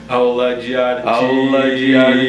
Aula de arte. Aula de arte.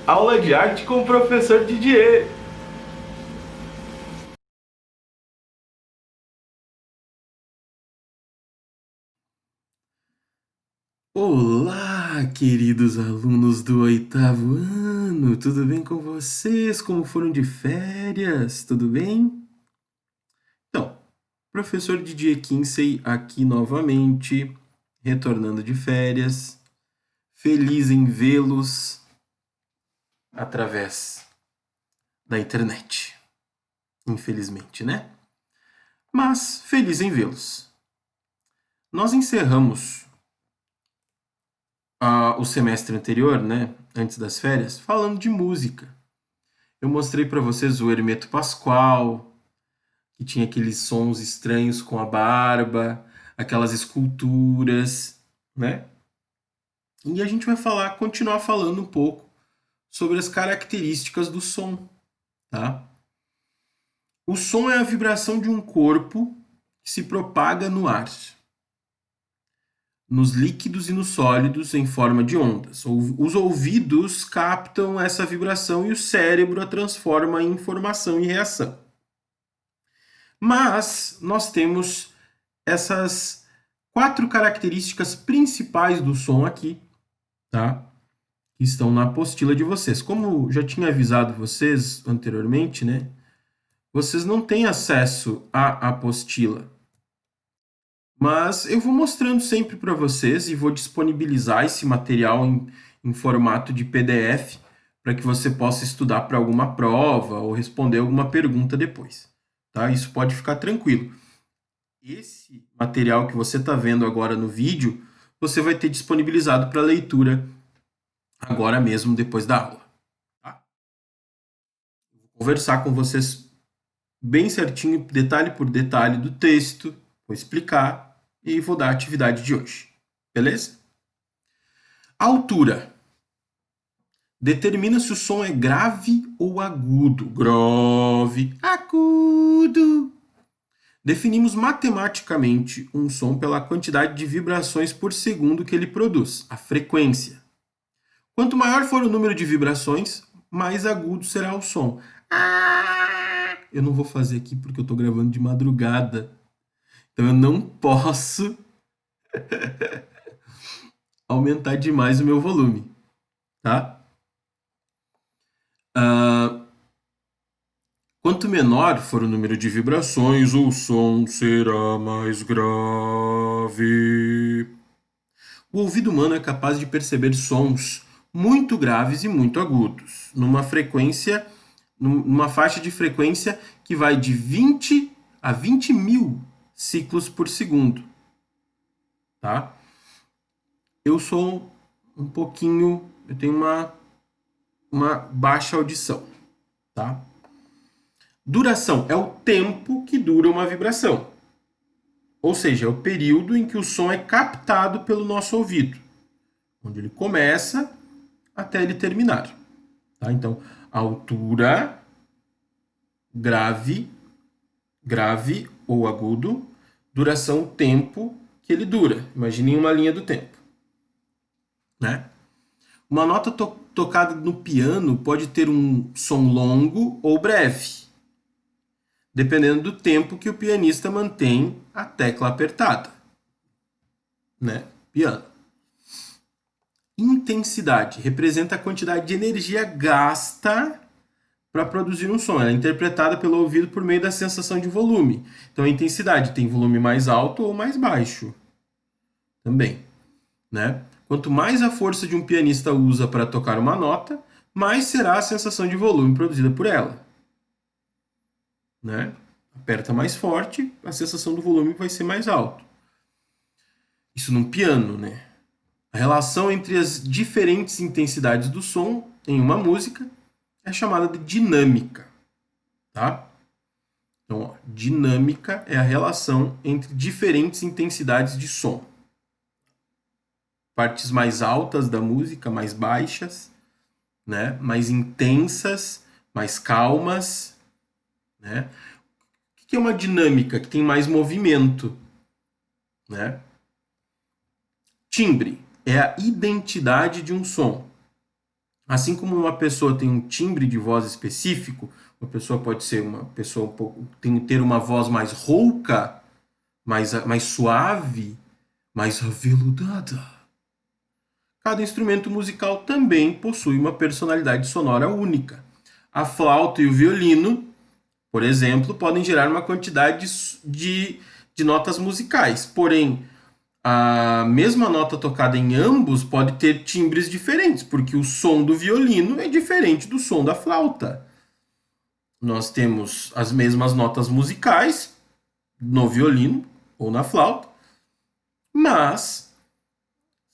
Aula de arte com o professor Didier. Olá, queridos alunos do oitavo ano, tudo bem com vocês? Como foram de férias? Tudo bem? Então, professor Didier Kinsey aqui novamente, retornando de férias, feliz em vê-los através da internet, infelizmente, né? Mas feliz em vê-los. Nós encerramos o semestre anterior, né, antes das férias, falando de música. Eu mostrei para vocês o Hermeto Pascoal, que tinha aqueles sons estranhos com a barba, aquelas esculturas, né? E a gente vai continuar falando um pouco sobre as características do som, tá? O som é a vibração de um corpo que se propaga no ar, nos líquidos e nos sólidos em forma de ondas. Os ouvidos captam essa vibração e o cérebro a transforma em informação e reação. Mas nós temos essas 4 características principais do som aqui, tá? Que estão na apostila de vocês. Como já tinha avisado vocês anteriormente, né? Vocês não têm acesso à apostila. Mas eu vou mostrando sempre para vocês e vou disponibilizar esse material em formato de PDF para que você possa estudar para alguma prova ou responder alguma pergunta depois. Tá? Isso pode ficar tranquilo. Esse material que você está vendo agora no vídeo, você vai ter disponibilizado para leitura agora mesmo, depois da aula. Tá? Vou conversar com vocês bem certinho, detalhe por detalhe do texto, vou explicar e vou dar a atividade de hoje. Beleza? Altura. Determina se o som é grave ou agudo. Grave, agudo. Definimos matematicamente um som pela quantidade de vibrações por segundo que ele produz, a frequência. Quanto maior for o número de vibrações, mais agudo será o som. Eu não vou fazer aqui porque eu estou gravando de madrugada. Então eu não posso aumentar demais o meu volume, tá? Quanto menor for o número de vibrações, o som será mais grave. O ouvido humano é capaz de perceber sons muito graves e muito agudos, numa faixa de frequência que vai de 20 a 20 mil ciclos por segundo. Tá? Eu tenho uma baixa audição. Tá? Duração é o tempo que dura uma vibração. Ou seja, é o período em que o som é captado pelo nosso ouvido. Onde ele começa até ele terminar. Tá? Então, altura, grave, grave ou agudo, duração, tempo que ele dura. Imaginem uma linha do tempo. Né? Uma nota tocada no piano pode ter um som longo ou breve, dependendo do tempo que o pianista mantém a tecla apertada. Né? Piano. Intensidade representa a quantidade de energia gasta para produzir um som. Ela é interpretada pelo ouvido por meio da sensação de volume. Então a intensidade tem volume mais alto ou mais baixo. Também. Né? Quanto mais a força de um pianista usa para tocar uma nota, mais será a sensação de volume produzida por ela. Né? Aperta mais forte, a sensação do volume vai ser mais alto. Isso num piano, né? A relação entre as diferentes intensidades do som em uma música é chamada de dinâmica. Tá? Então, ó, dinâmica é a relação entre diferentes intensidades de som. Partes mais altas da música, mais baixas, né? Mais intensas, mais calmas. Né? O que é uma dinâmica, que tem mais movimento, né? Timbre é a identidade de um som. Assim como uma pessoa tem um timbre de voz específico, uma pessoa pode ser uma pessoa um pouco, ter uma voz mais rouca, mais suave, mais aveludada. Cada instrumento musical também possui uma personalidade sonora única. A flauta e o violino, por exemplo, podem gerar uma quantidade de notas musicais, porém, a mesma nota tocada em ambos pode ter timbres diferentes, porque o som do violino é diferente do som da flauta. Nós temos as mesmas notas musicais no violino ou na flauta, mas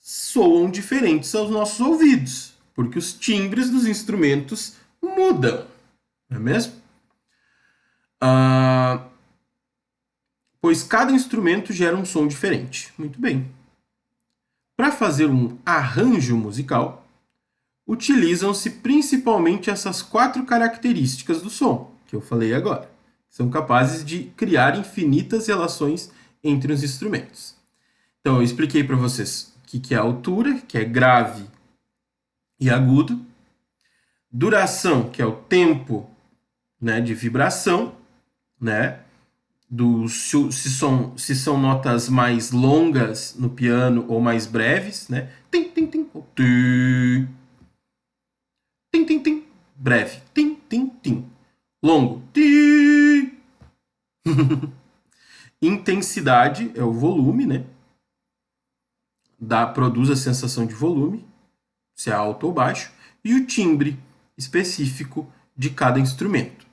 soam diferentes aos nossos ouvidos, porque os timbres dos instrumentos mudam, não é mesmo? Pois cada instrumento gera um som diferente. Muito bem. Para fazer um arranjo musical, utilizam-se principalmente essas 4 características do som, que eu falei agora. São capazes de criar infinitas relações entre os instrumentos. Então, eu expliquei para vocês o que é altura, que é grave e agudo. Duração, que é o tempo, né, de vibração, né? Se são notas mais longas no piano ou mais breves, né? Tim, tim, tim, tim. Tim, tim, tim. Breve. Tim, tim, tim. Longo. Tim. Intensidade é o volume, né? Produz a sensação de volume, se é alto ou baixo. E o timbre específico de cada instrumento.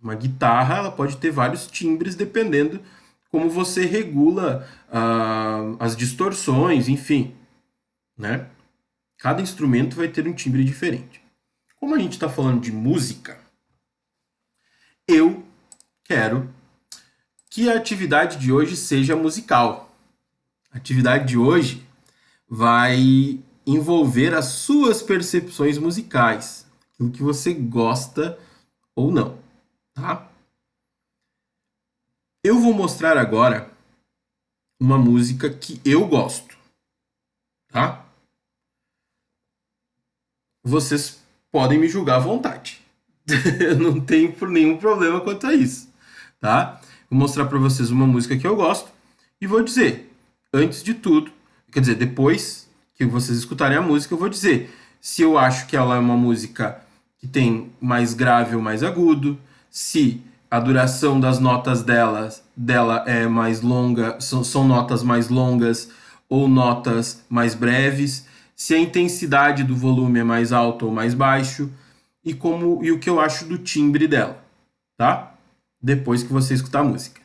Uma guitarra ela pode ter vários timbres dependendo como você regula as distorções, enfim, né? Cada instrumento vai ter um timbre diferente. Como a gente está falando de música, eu quero que a atividade de hoje seja musical. A atividade de hoje vai envolver as suas percepções musicais, aquilo que você gosta ou não, tá? Eu vou mostrar agora uma música que eu gosto, tá? Vocês podem me julgar à vontade. Eu não tenho nenhum problema quanto a isso, tá? Vou mostrar para vocês uma música que eu gosto e vou dizer, antes de tudo, quer dizer, depois que vocês escutarem a música, eu vou dizer se eu acho que ela é uma música que tem mais grave ou mais agudo, se a duração das notas dela é mais longa, são notas mais longas ou notas mais breves, se a intensidade do volume é mais alto ou mais baixo e o que eu acho do timbre dela, tá? Depois que você escutar a música.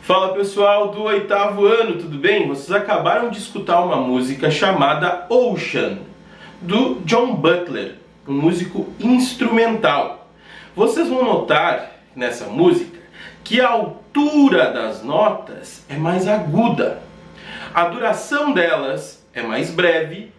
Fala pessoal do oitavo ano, tudo bem? Vocês acabaram de escutar uma música chamada Ocean, do John Butler, um músico instrumental. Vocês vão notar nessa música que a altura das notas é mais aguda, a duração delas é mais breve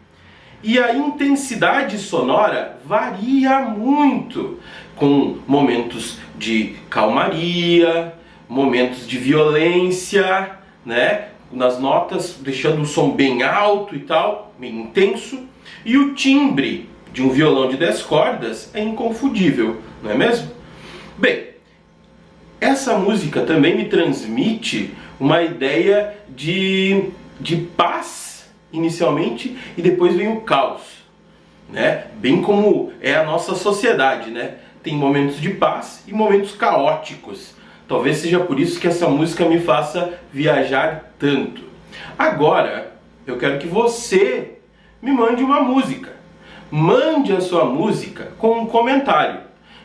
e a intensidade sonora varia muito, com momentos de calmaria, momentos de violência, né? Nas notas, deixando o som bem alto e tal, bem intenso. E o timbre de um violão de 10 cordas é inconfundível, não é mesmo? Bem, essa música também me transmite uma ideia de paz inicialmente e depois vem o caos, né? Bem como é a nossa sociedade, né? Tem momentos de paz e momentos caóticos. Talvez seja por isso que essa música me faça viajar tanto. Agora, eu quero que você me mande uma música. Mande a sua música com um comentário.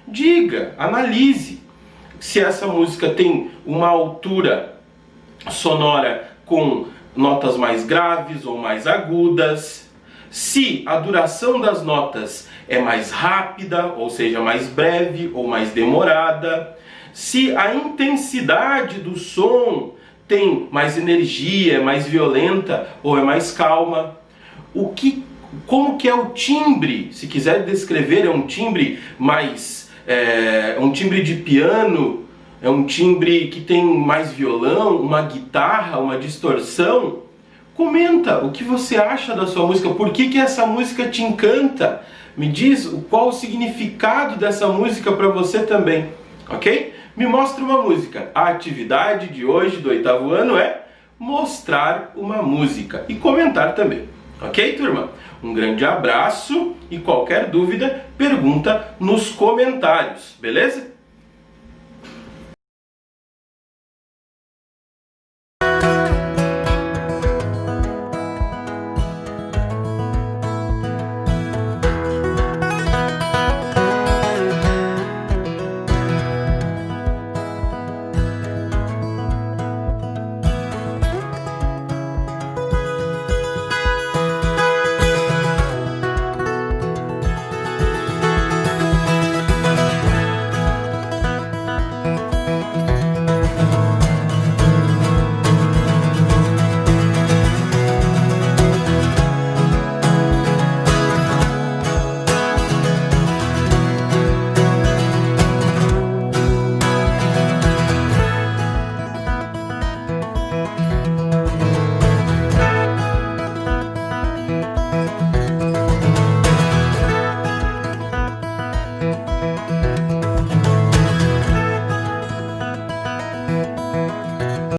Diga, analise se essa música tem uma altura sonora com notas mais graves ou mais agudas, se a duração das notas é mais rápida, ou seja, mais breve ou mais demorada, se a intensidade do som tem mais energia, é mais violenta ou é mais calma, como que é o timbre, se quiser descrever, é um timbre mais, um timbre de piano, é um timbre que tem mais violão, uma guitarra, uma distorção. Comenta o que você acha da sua música, por que essa música te encanta, me diz qual o significado dessa música para você também, ok? Me mostra uma música. A atividade de hoje do oitavo ano é mostrar uma música e comentar também, ok, turma? Um grande abraço e qualquer dúvida, pergunta nos comentários, beleza?